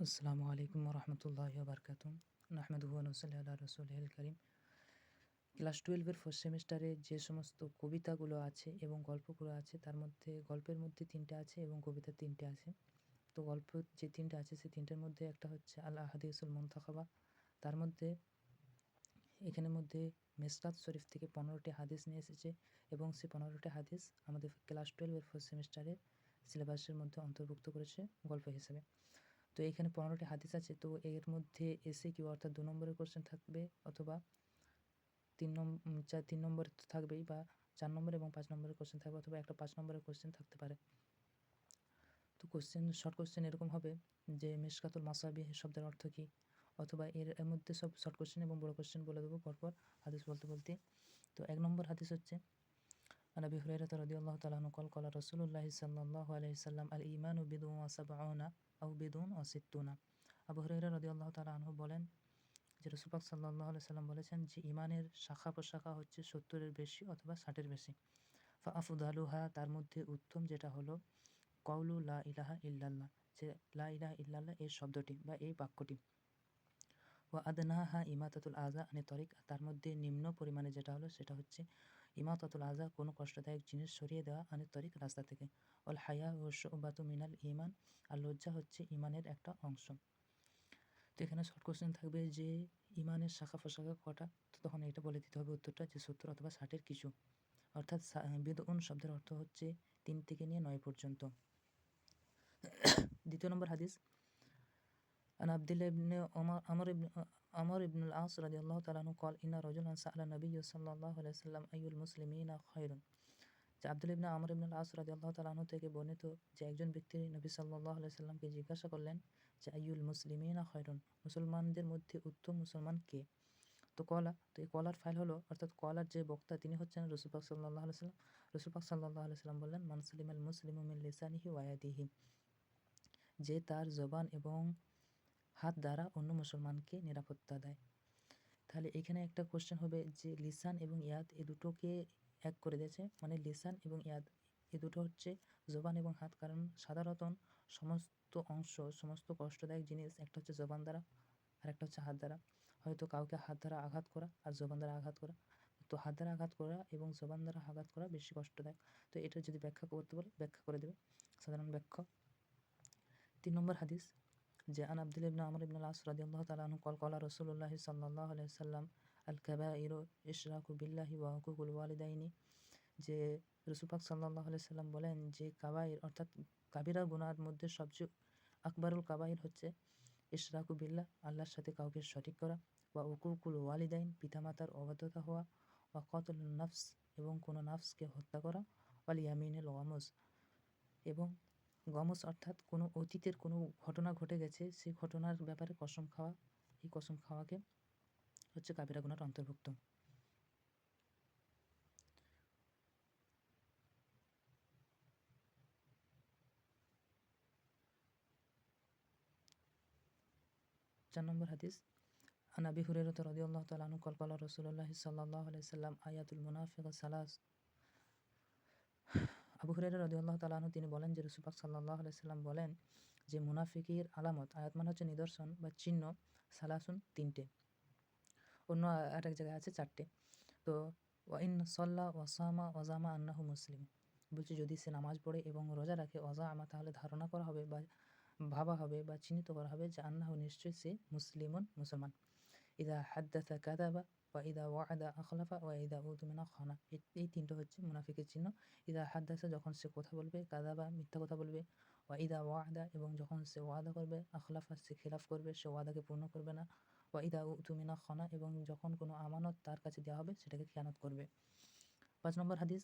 আসসালামু আলাইকুম রহমতুল্লাহি ওবরকাতুহ। নাহমাদুহু ওয়া নুসাল্লি আলা রাসূলিহিল কারীম। ক্লাস 12 এর ফার্স্ট সেমেস্টারে যে সমস্ত কবিতাগুলো আছে এবং গল্পগুলো আছে, তার মধ্যে গল্পের মধ্যে ৩টা আছে এবং কবিতা ৩টে আছে। তো গল্প যে ৩টা আছে সেই ৩টার মধ্যে একটা হচ্ছে আল আহাদিসুল মুনতাখাবা। তার মধ্যে এখানের মধ্যে মিশকাত শরীফ থেকে 15টি হাদিস নিয়ে এসেছে এবং সেই 15টি হাদিস আমাদের ক্লাস 12 এর ফার্স্ট সেমেস্টারের সিলেবাসের মধ্যে অন্তর্ভুক্ত করেছে গল্প হিসেবে। তো এখানে 15টি হাদিস আছে। তো এর মধ্যে এসএকিউ অর্থাৎ 2 নম্বরের কোশ্চেন থাকবে, অথবা 3 নম্বরের তো থাকবেই, বা 4 নম্বর এবং 5 নম্বরের কোশ্চেন থাকবে, অথবা একটা 5 নম্বরের কোশ্চেন থাকতে পারে। তো শর্ট কোশ্চেন এরকম হবে যে মিশকাতুল মাসাবিহ শব্দের অর্থ কী, অথবা এর মধ্যে সব শর্ট কোশ্চেন এবং বড় কোশ্চেন বলে দেবো পরপর হাদিস বলতে বলতে। তো 1 নম্বর হাদিস হচ্ছে আন আবি হুরায়রাহ রাদিয়াল্লাহু তাআলা আনহু ক্বাল ক্বালা রাসূলুল্লাহ সাল্লাল্লাহু আলাইহি ওয়াসাল্লাম আল ঈমানু বিদউন ওয়া সাবউনা আও বিদউন ওয়া সিত্তুনা। আবু হুরায়রা রাদিয়াল্লাহু তাআলা আনহু বলেন যে রাসূল পাক সাল্লাল্লাহু আলাইহি সাল্লাম বলেছেন যে ঈমানের শাখা প্রশাখা হচ্ছে 70-এর বেশি অথবা 60-এর বেশি। ফা আফদালুহা, তার মধ্যে উত্তম যেটা হলো কওলু লা ইলাহা ইল্লাল্লাহ, যে লা ইলাহা ইল্লাল্লাহ এই শব্দটি বা এই বাক্যটি। ওয়া আদনাহা ইমাতাতুল আযা আনি তরিক, তার মধ্যে নিম্ন পরিমাণে যেটা হলো সেটা হচ্ছে ইমাতাতুল আযা, কোনো কষ্টদায়ক জিনিস সরিয়ে দেওয়া, আনি তরিক রাস্তা থেকে। ওয়াল হায়া ওয়া শুবাতু মিনাল ঈমান, আর লজ্জা হচ্ছে ঈমানের একটা অংশ। তো এখানে শর্ট কোশ্চেন থাকবে যে ঈমানের শাখা প্রশাখা কটা, তো তখন এটা বলে দিতে হবে উত্তরটা যে 70 অথবা 60-এর কিছু। অর্থাৎ বিদউন শব্দের অর্থ হচ্ছে 3 থেকে নিয়ে 9 পর্যন্ত। দ্বিতীয় নম্বর হাদিস আন আব্দুল্লাহ ইবনে আমর ইবনে আল আস রাদিয়াল্লাহু তাআলা আনহু قال إن رجلا سأل النبي صلى الله عليه وسلم أي المسلمين خير। যে আব্দুল্লাহ ইবনে আমর ইবনে আল আস রাদিয়াল্লাহু তাআলা আনহু থেকে বর্ণিত যে একজন ব্যক্তি নবী সাল্লাল্লাহু আলাইহি সাল্লামকে জিজ্ঞাসা করলেন যে আইয়ুল মুসলিমিনা খায়রুন, মুসলমানদের মধ্যে উত্তম মুসলমান কে। তো এই কলার ফাইল হলো, অর্থাৎ কলার যে বক্তা তিনি হচ্ছেন রাসূল পাক সাল্লাল্লাহু আলাইহি সাল্লাম। রাসূল পাক সাল্লাল্লাহু আলাইহি সাল্লাম বললেন মান সালিমাল মুসলিমু মিন লিসানিহি ওয়া ইয়াদিহি, যে তার জবান এবং হাত দ্বারা অন্য মুসলমানকে নিরাপত্তা দেয়। তাহলে এখানে একটা কোশ্চেন হবে যে লিসান এবং ইয়াদ এ দুটোকে এক করে দিয়েছে, মানে লিসান এবং ইয়াদ এ দুটো হচ্ছে জবান এবং হাত। কারণ সাধারণত সমস্ত অংশ, সমস্ত কষ্টদায়ক জিনিস একটা হচ্ছে জবান দ্বারা আর একটা হচ্ছে হাত দ্বারা। হয়তো কাউকে হাত দ্বারা আঘাত করা আর জবান দ্বারা আঘাত করা, তো হাত দ্বারা আঘাত করা এবং জবান দ্বারা আঘাত করা বেশি কষ্টদায়ক। তো এটা যদি ব্যাখ্যা করতে বলে ব্যাখ্যা করে দেবে, সাধারণ ব্যাখ্যা। 3 নম্বর হাদিস যে আন আব্দুল্লাহ ইবনে আমর ইবনে আল আস রাদিয়াল্লাহু তাআলা আনহু قال قال رسول الله صلى الله عليه وسلم الكبائر إشراك بالله وحقوق الوالدين। যে রাসূল পাক সাল্লাল্লাহু আলাইহি সাল্লাম বলেন যে কাবাইর অর্থাৎ কাবিরা গুনার মধ্যে সবচেয়ে আকবরুল কাবাইর হচ্ছে ইশরাকু বিল্লাহ, আল্লাহর সাথে কাউকে শরীক করা, ওয়া উকুকুল ওয়ালিদাইন, পিতামাতার অবাধ্যতা হওয়া, ওয়া কতলুন নাফস, এবং কোনো নাফসকে হত্যা করা, ওয়াল ইয়ামিনুল গমুস, এবং গমস অর্থাৎ কোনো অতীতের কোনো ঘটনা ঘটে গেছে সেই ঘটনার ব্যাপারে কসম খাওয়া। এই কসম খাওয়াকে হচ্ছে কাবিরা গুনার অন্তর্ভুক্ত। চার নম্বর হাদিস আন আবি হুরায়রা রাদিয়াল্লাহু তাআলা আনহু قال قال رسول الله صلى الله عليه وسلم আয়াতুল মুনাফিক সালাস। আবু হুরায়রা রাদিয়াল্লাহু তাআলা আনহু তিনি বলেন যে রাসূল পাক সাল্লাল্লাহু আলাইহি সাল্লাম বলেন যে মুনাফিকের আলামত, আয়াত মানে হচ্ছে নিদর্শন বা চিহ্ন, সালাসুন 3টে, অন্য আরেক জায়গায় আছে 4টে। তো ওয়াইন সল্লা ওয়াসামা ওয়াজামা আন্নাহু মুসলিম, বলছে যদি সে নামাজ পড়ে এবং রোজা রাখে, ওয়াজামা তাহলে ধারণা করা হবে বা ভাবা হবে বা চিহ্নিত করা হবে যে আন্নাহু নিশ্চয়ই সে মুসলিমুন মুসলমান। ইদা হাদ্দাসা কাযাবা ওয়া ইদা ওয়া'আদা আখলাফা ওয়া ইদা উতুমিনা খানা। এই 3টা হচ্ছে মুনাফিকের চিহ্ন। ইদা হাদ্দাসা যখন সে কথা বলবে, কাযাবা মিথ্যা কথা বলবে, ওয়া ইদা ওয়া'আদা এবং যখন সে ওয়াদা করবে, আখলাফা সে খিলাফ করবে, সে ওয়াদাকে পূর্ণ করবে না, ওয়া ইদা উতুমিনা খানা এবং যখন কোনো আমানত তার কাছে দেওয়া হবে সেটাকে খেয়ানত করবে। 5 নম্বর হাদিস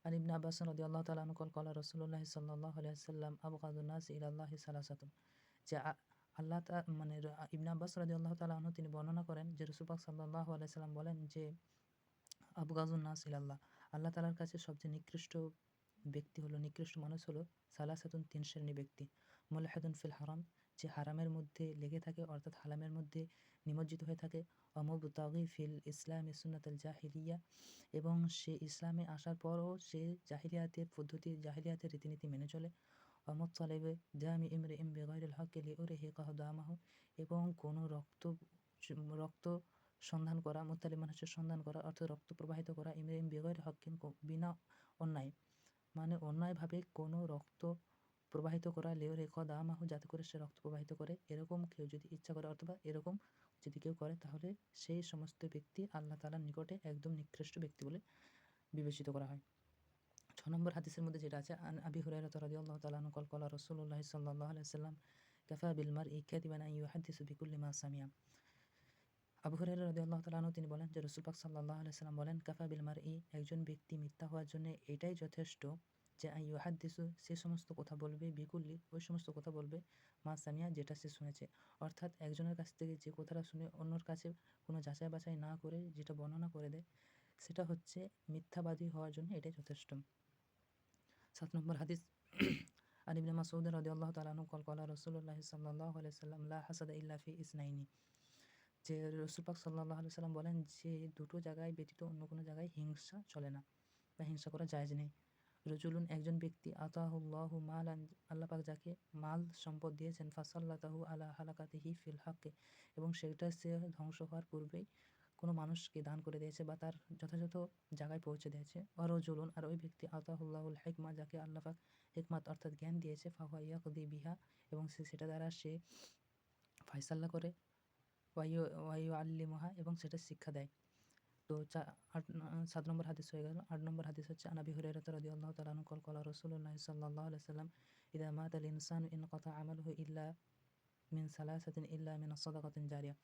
আন ইবনে আব্বাস রাদিয়াল্লাহু তাআলা আনহু قال রাসূলুল্লাহ সাল্লাল্লাহু আলাইহি ওয়াসাল্লাম আবগাদুন নাস ইলাল্লাহি সালাসাতুন। যে আল্লাহ মানে ইবনে আব্বাস রাদিয়াল্লাহু তাআলা আনহু তিনি বর্ণনা করেন যে রাসূল পাক সাল্লাল্লাহু আলাইহি সাল্লাম বলেন যে আবগাজুন নাস ইলাল্লাহ, আল্লাহ তাআলার কাছে সবচেয়ে নিকৃষ্ট ব্যক্তি হলো, নিকৃষ্ট মানুষ হলো সালাসাতুন 3 শ্রেণী ব্যক্তি। মুলহিদুন ফিল হারাম, যে হারামের মধ্যে লেগে থাকে অর্থাৎ হারামের মধ্যে নিমজ্জিত হয়ে থাকে, মুবতাগি ফিল ইসলামি সুন্নাতুল জাহিলিয়া, এবং সে ইসলামে আসার পরও সে জাহিলিয়াতের পদ্ধতি, জাহিলিয়াতের রীতিনীতি মেনে চলে, অমুত্তালিবে দামি ইমরে ইম বেগৈরিল হক লিউরিহিকা দামাহু, এবং কোনো রক্ত সন্ধান করা, মুত্তালিব মানুষের সন্ধান করা অর্থাৎ রক্ত প্রবাহিত করা, ইমরে ইম বেগৈর হকিন বিনা অন্যায়, মানে অন্যায়ভাবে কোনো রক্ত প্রবাহিত করা, লিউরিহিকা দামাহু যাতে করে সে রক্ত প্রবাহিত করে, এরকম কেউ যদি ইচ্ছা করে অথবা এরকম যদি কেউ করে তাহলে সেই সমস্ত ব্যক্তি আল্লাহ তাআলার নিকটে একদম নিকৃষ্ট ব্যক্তি বলে বিবেচিত করা হয়। 6 নম্বর হাদিসের মধ্যে যেটা আছে, আন আবি হুরায়রা রাদিয়াল্লাহু তাআলা আনহু ক্বাল ক্বালা রাসূলুল্লাহ সাল্লাল্লাহু আলাইহি ওয়াসাল্লাম কাফা বিল মারই কাযিবান আন ইউহাদ্দিসু বিকুল্লি মা সামিআ। আবু হুরায়রা রাদিয়াল্লাহু তাআলা আনহু তিনি বলেন যে রাসূল পাক সাল্লাল্লাহু আলাইহি ওয়াসাল্লাম বলেন, কাফা বিল মারই, একজন ব্যক্তি মিথ্যা হওয়ার জন্য এটাই যথেষ্ট যে আন ইউহাদ্দিসু, সে সমস্ত কথা বলবে, বিকুল্লি, ওই সমস্ত কথা বলবে, মা সামিআ, যেটা সে শুনেছে। অর্থাৎ একজনের কাছ থেকে যে কথাটা শুনে অন্যর কাছে কোনো যাচাই বাছাই না করে যেটা বর্ণনা করে দেয়, সেটা হচ্ছে মিথ্যাবাদী হওয়ার জন্য এটাই যথেষ্ট। 7 নম্বর হাদিস, আন ইবনে মাসউদ রাদিয়াল্লাহু তাআলা আনহু ক্বাল ক্বালা রাসূলুল্লাহ সাল্লাল্লাহু আলাইহি ওয়াসাল্লাম লা হাসাদা ইল্লা ফি ইসনাইনি, যে রাসূল পাক সাল্লাল্লাহু আলাইহি ওয়াসাল্লাম বলেন যে দুটো জায়গায় ব্যতীত অন্য কোনো জায়গায় হিংসা চলে না বা হিংসা করা জায়েজ নেই। রজুলুন, একজন ব্যক্তি, আতাহুল্লাহু মালান, আল্লাহ পাক যাকে মাল সম্পদ দিয়েছেন, ফাসাল্লাতাহু আলা হালাকাতিহি ফিল হাক্কি, এবং সেটা সে ধ্বংস হওয়ার পূর্বেই কোনো মানুষকে দান করে দিয়েছে বা তার যথাযথ জায়গায় পৌঁছে দিয়েছে। রজুলুন, আর ওই ব্যক্তি, আতাহুল্লাহুল হিকমা, যাকে আল্লাহ পাক হিকমাত অর্থাৎ জ্ঞান দিয়েছে, ফাহুয়া ইয়াকদি বিহা, এবং সে সেটা দ্বারা সে ফায়সাল্লা করে, ওয়াইউ আল্লিমুহা, এবং সেটা শিক্ষা দেয়। তো 7 নম্বর হাদিস হয়ে গেল। 8 নম্বর হাদিস হচ্ছে, আন আবি হুরায়রা রাদিয়াল্লাহু তাআলা আনহু ক্বাল ক্বালা রাসূলুল্লাহ সাল্লাল্লাহু আলাইহি ওয়াসাল্লাম ইযা মাতাল ইনসানু ইনকাতা আমালুহু ইল্লা মিন সালাসাতিন ইল্লা মিন সাদাকাতিন জারিয়া।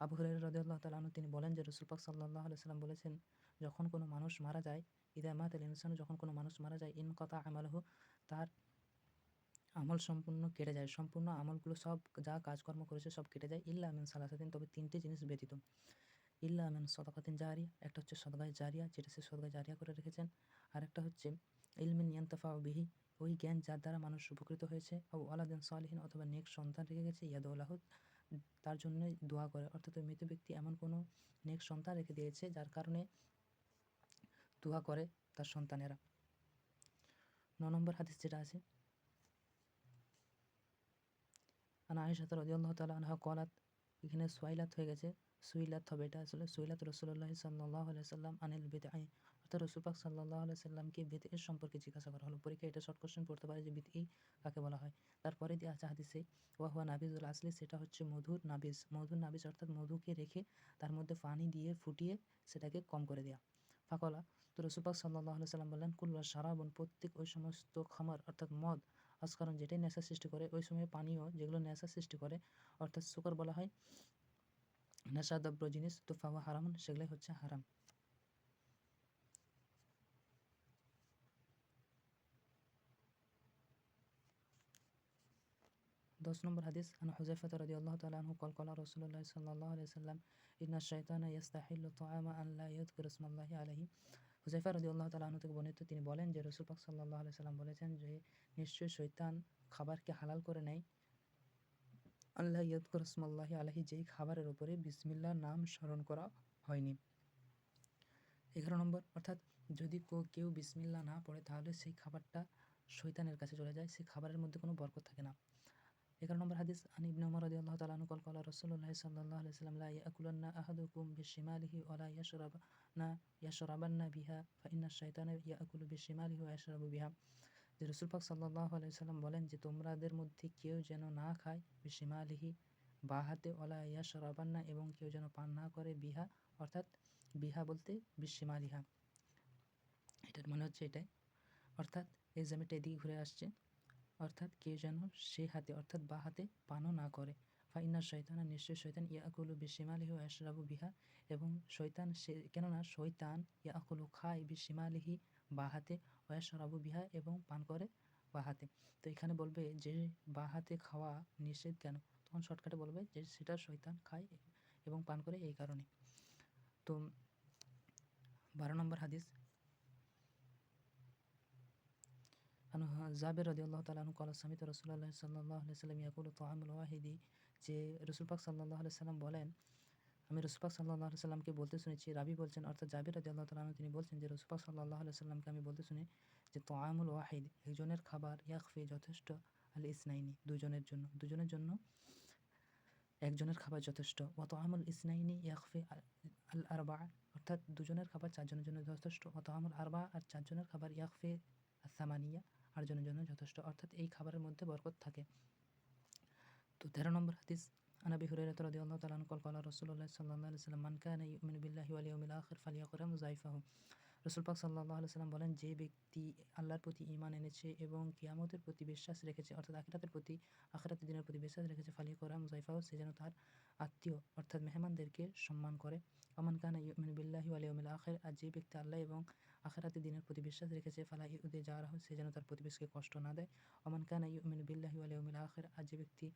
আবু হুরায়রা রাদিয়াল্লাহু তাআলা আনহু তিনি বলেন যে রাসূল পাক সাল্লাল্লাহু আলাইহি ওয়াসাল্লাম বলেছেন, যখন কোনো মানুষ মারা যায়, ইযা মাতাল ইনসানু, যখন কোনো মানুষ মারা যায়, ইনকাতা আমালুহু, তার আমল সম্পূর্ণ কেটে যায়, সম্পূর্ণ আমলগুলো সব যা কাজকর্ম করেছে সব কেটে যায়, ইল্লা মিন সালাসাতিন, তবে 3টি জিনিস ব্যতীত। ইল্লা মিন সাদাকাতিন জারিয়া, একটা হচ্ছে সদকায়ে জারিয়া, যেটা সে সদকায়ে জারিয়া করে রেখেছেন। আর একটা হচ্ছে ইলমিন ইয়ানতাফাউ বিহি, ওই জ্ঞান যার দ্বারা মানুষ উপকৃত হয়েছে, আও ওয়ালাদিন সালিহিন, অথবা নেক সন্তান রেখে গেছে, ইয়াদউ লাহু, তার জন্য দোয়া করে, অর্থাৎ ওই মৃত ব্যক্তি এমন কোনো নেক সন্তান রেখে দিয়েছে যার কারণে দোয়া করে তার সন্তানেরা। 9 নম্বর হাদিস যেটা আছে, আন আয়েশা রাদিয়াল্লাহু তাআলা আনহা ক্বালাত, এখানে সুয়াইলাত হয়ে গেছে, সুইলাত হবে, এটা আসলে সুইলাত রাসূলুল্লাহ সাল্লাল্লাহু আলাইহি ওয়াসাল্লাম আনিল বিদআ, অর্থাৎ রাসূল পাক সাল্লাল্লাহু আলাইহি ওয়াসাল্লামকে বিদআ সম্পর্কে জিজ্ঞাসা করা হলো। পরীক্ষায় এটা শর্ট কোশ্চেন পড়তে পারে যে বিদআ কাকে বলা হয়। তারপরে দেয়া আছে হাদিসে, ওয়া হুয়া নাবিজুল আসলি, সেটা হচ্ছে মধুর নাবিজ। মধুর নাবিজ অর্থাৎ মধুকে রেখে তার মধ্যে পানি দিয়ে ফুটিয়ে সেটাকে কম করে দেয়া। ফাকলা, তো রাসূল পাক সাল্লাল্লাহু আলাইহি ওয়াসাল্লাম বললেন, কুল্লু শারাবুন, প্রত্যেক ওই সমস্ত খামার অর্থাৎ মদ, আসকারণ যেটাই নেশা সৃষ্টি করে, ওই সময় পানীয় যেগুলো নেশা সৃষ্টি করে অর্থাৎ সুকর বলা হয় নেশাদ্রব্য জিনিস, তো ফাওয়া হারামুন, সেগুলোই হচ্ছে হারাম। 10 নম্বর হাদিস, আন হুযায়ফা রাদিয়াল্লাহু তাআলা আনহু ক্বাল ক্বালা রাসূলুল্লাহ সাল্লাল্লাহু আলাইহি ওয়াসাল্লাম ইন্নাশ শাইতানা ইয়াস্তাহিল্লু তাআমা আন লা ইয়াযকুরা ইসমাল্লাহি আলাইহি। হুযায়ফা রাদিয়াল্লাহু তাআলা আনহু থেকে বর্ণিত, তিনি বলেন যে রাসূল পাক সাল্লাল্লাহু আলাইহি ওয়াসাল্লাম বলেছেন যে নিশ্চয়ই শয়তান খাবারকে হালাল করে নেয়, আল্লাহ ইয়াযকুরা ইসমাল্লাহি আলাইহি, যেই খাবারের উপরে বিসমিল্লাহর নাম স্মরণ করা হয়নি। 11 নম্বর, অর্থাৎ যদি কেউ বিসমিল্লাহ না পড়ে তাহলে সেই খাবারটা শয়তানের কাছে চলে যায়, সেই খাবারের মধ্যে কোনো বরকত থাকে না। 11 নম্বর হাদিস, আন ইবনে উমর রাদিয়াল্লাহু তাআলা আনহু ক্বালা রাসূলুল্লাহ সাল্লাল্লাহু আলাইহি ওয়াসাল্লাম লা ইয়াকুলান্না আহাদুকুম বিশিমালিহি ওয়া লা ইয়াশরাবান্না বিহা ফা ইন্নাশ শাইতানা ইয়াকুলু বিশিমালিহি ওয়া ইয়াশরাবু বিহা। যে রাসূল পাক সাল্লাল্লাহু আলাইহি ওয়াসাল্লাম বলেন যে তোমাদের মধ্যে কেউ যেন না খায় বিশিমালিহি, বাঁ হাতে, ওয়া লা ইয়াশরাবান্না, এবং কেউ যেন পান না করে, বিহা, অর্থাৎ বিহা বলতে বিশিমালিহা, এটার মানে হচ্ছে এটাই, অর্থাৎ এই জামিটা এদিকে ঘুরে আসছে, অর্থাৎ কেউ যেন সেই হাতে অর্থাৎ বা হাতে পানও না করে। ফাইন্না শয়তানা, নিশ্চয় শয়তান, ইয়াকুলু বিশিমালিহি ওয়া ইয়াশরাবু বিহা, এবং শয়তান সে, কেননা শয়তান ইয়াকুলু খায়, বিশিমালিহি বা হাতে, ওয়া ইয়াশরাবু বিহা, এবং পান করে বা হাতে। তো এখানে বলবে যে বা হাতে খাওয়া নিষেধ কেন, তখন শর্টকাটে বলবে যে সেটা শয়তান খায় এবং পান করে এই কারণে। তো 12 নম্বর হাদিস, জাবের রাদিয়াল্লাহু তাআলা আনহু ক্বালা সামি'তু রাসূলুল্লাহ সাল্লাল্লাহু আলাইহি ওয়াসাল্লাম ইয়াকুলু তা'আমুল ওয়াহিদি, যে রাসূল পাক সাল্লাল্লাহু আলাইহি ওয়াসাল্লাম বলেন আমি রাসূল পাক সাল্লাল্লাহু আলাইহি সাল্লামকে বলতে শুনেছি, রাবী বলছেন অর্থাৎ জাবির রাদিয়াল্লাহু তাআলা আনহু তিনি বলছেন যে রাসূল পাক সাল্লাল্লাহু আলাইহি সাল্লামকে আমি বলতে শুনি যে তাআমুল ওয়াহিদ একজনের খাবার ইয়াকফি যথেষ্ট আল ইসনাইনি দুজনের জন্য একজনের খাবার যথেষ্ট, ওয়া তাআমুল ইসনাইনি ইয়াকফি আল আরবা অর্থাৎ দুজনের খাবার চারজনের জন্য যথেষ্ট, ওয়া তাআমুল আরবা আর চারজনের খাবার ইয়াকফি আস-সামানিয়া আটজনের জন্য যথেষ্ট, অর্থাৎ এই খাবারের মধ্যে বরকত থাকে। তো 13 নম্বর হাদিস আন আবি হুরায়রা রাদিয়াল্লাহু তাআলা আনহু ক্বালা রাসূলুল্লাহ সাল্লাল্লাহু আলাইহি ওয়াসাল্লাম মান কানা ইউমিনু বিল্লাহি ওয়াল ইয়াউমিল আখির ফালইয়াকরাম যায়ফাহু। রাসূল পাক সাল্লাল্লাহু আলাইহি ওয়াসাল্লাম বলেন, যে ব্যক্তি আল্লাহর প্রতি ঈমান এনেছে এবং কিয়ামতের প্রতি বিশ্বাস রেখেছে অর্থাৎ আখিরাতের দিনের প্রতি বিশ্বাস রেখেছে, ফালইয়াকরাম যায়ফাহু সে যেন তার আত্মীয় অর্থাৎ মেহমানদেরকে সম্মান করে। ওমান কানা ইউমিনু বিল্লাহি ওয়াল ইয়াউমিল আখির আর যে ব্যক্তি আল্লাহ এবং আখিরাতের দিনের প্রতি বিশ্বাস রেখেছে, ফালা ইউদি জারাহু সে যেন তার প্রতিবেশীকে কষ্ট না দেয়। ওমান কানা ইউমিনু বিল্লাহি ওয়াল ইয়াউমিল আখির আর যে ব্যক্তি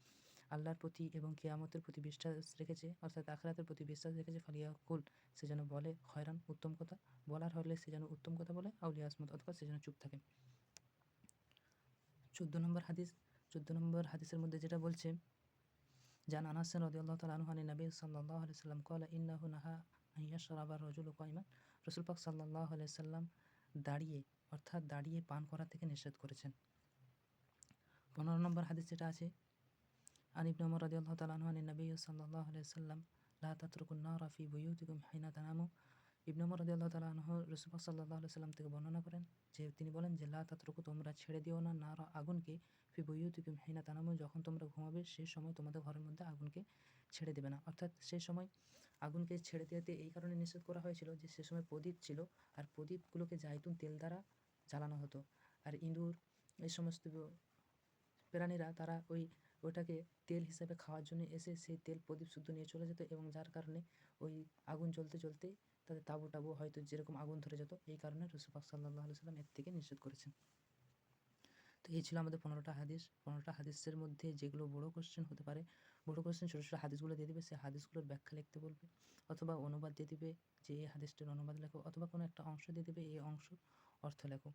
আল্লাহর প্রতি এবং কিয়ামতের প্রতি বিশ্বাস রেখেছে অর্থাৎ আখিরাতের প্রতি বিশ্বাস রেখেছে, ফালিয়াকুল সে যেন বলে খয়রান উত্তম কথা, বলার হলে সে যেন উত্তম কথা বলে, আউলিয়া আসমত অথবা সে যেন চুপ থাকে। 14 নম্বর হাদিসের মধ্যে যেটা বলছে, জান আনাস রাদিয়াল্লাহু তাআলা আনহু আন নবী সাল্লাল্লাহু আলাইহি ওয়াসাল্লাম ক্বালা ইন্নাহু নাহা আন ইয়াশরাবা আর-রাজুলু কায়মান। রাসূল পাক সাল্লাল্লাহু আলাইহি ওয়াসাল্লাম দাঁড়িয়ে পান করা থেকে নিষেধ করেছেন। 15 নম্বর হাদিস যেটা আছে, আন ইবনে উমর রাদিয়াল্লাহু তাআলা আনহু আন নবী সাল্লাল্লাহু আলাইহি ওয়াসাল্লাম লা তাতরুকুন নারা ফি বুয়ুতিকুম হিনা তানামু। ইবনে উমর রাদিয়াল্লাহু তাআলা আনহু রাসূল পাক সাল্লাল্লাহু আলাইহি ওয়াসাল্লাম থেকে বর্ণনা করেন যে তিনি বলেন যে লা তাতরুকু তোমরা ছেড়ে দিও না নারা আগুনকে ফি বুয়ুতিকুম হিনা তানামু যখন তোমরা ঘুমাবে সেই সময় তোমাদের ঘরের মধ্যে আগুনকে ছেড়ে দেবে না। অর্থাৎ সেই সময় আগুনকে ছেড়ে দেওয়াতে এই কারণে নিষেধ করা হয়েছিল যে সে সময় প্রদীপ ছিল আর প্রদীপগুলোকে জাইতুন তেল দ্বারা জ্বালানো হতো, আর ইঁদুর এই সমস্ত প্রাণীরা তারা ওটাকে তেল হিসেবে খাওয়ার জন্য এসে সেই তেল প্রদীপ শুদ্ধ নিয়ে চলে যেত এবং যার কারণে ওই আগুন জ্বলতে তাদের তাঁবু টাবু হয়তো যেরকম আগুন ধরে যেত, এই কারণে রাসূল পাক সাল্লাল্লাহু আলাইহি ওয়াসাল্লাম এর থেকে নিষেধ করেছেন। তো এই ছিল আমাদের 15টা হাদিস। 15টা হাদিসের মধ্যে যেগুলো বড় কোশ্চেন হতে পারে, বড় কোশ্চেন ছোটো ছোটো হাদিসগুলো দিয়ে দেবে, সেই হাদিসগুলোর ব্যাখ্যা লিখতে বলবে অথবা অনুবাদ দিয়ে দিবে যে এই হাদিসটির অনুবাদ লেখো, অথবা কোনো একটা অংশ দিয়ে দেবে এই অংশ অর্থ লেখো।